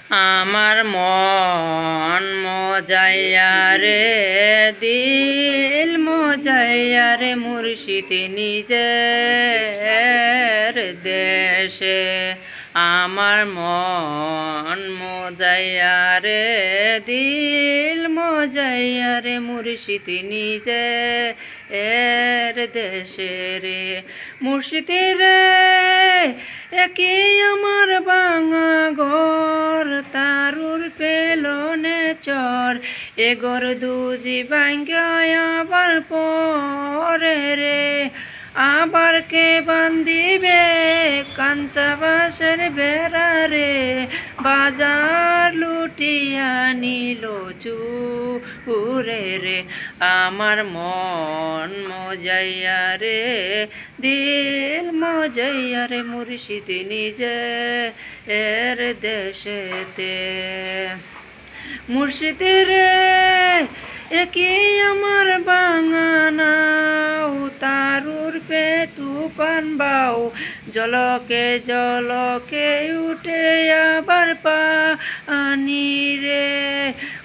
আমার মন মজাইয়া রে দিল মজাইয়া রে মুর্শিদ নিজের দেশে। আমার মন মজাইয়া রে দিল মজাইয়া রে মুর্শিদ নিজের দেশে রে। মুর্শিদ রে একই আমার বাঙা ঘর তারুর পেলনে চর এগর দুজি ভাঙ্গায় আবার পরে রে। আবার কে বান্দিবে কাঞ্চা বাঁশের বেড়া রে বাজার লুটিয়া নিল চুরে রে। আমার মন মজাইয়া রে দিল মজাইয়া রে মুর্শিদ নিজে এর দেশেতে। মুর্শিদ রে একই আমার বাঙানাও তারুর পে তুফান বাও জলকে জলকে উঠে আবার পানি রে।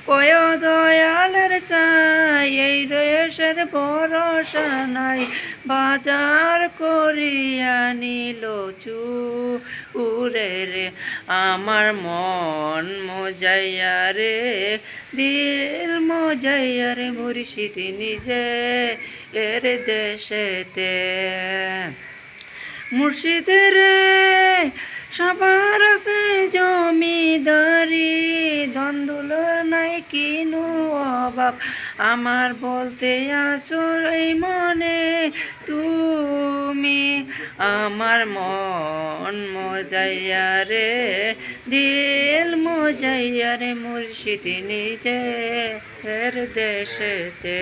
কয় দয়ালের চাই এই দেশের ভরসা নাই বাজার করিয়া নিল চুরে রে। আমার মন মজাইয়া রে দিল মজাইয়া রে মুর্শিদ নিজে এর দেশেতে। মুর্শিদ রে সবার আছে জমিদারি দ্বন্দ্ব নাই কিনু অভাব আমার বলতে আছো এই মনে তুমি। আমার মন মজাইয়া রে দিল মজাইয়া রে মুর্শিদ নিজের দেশেতে।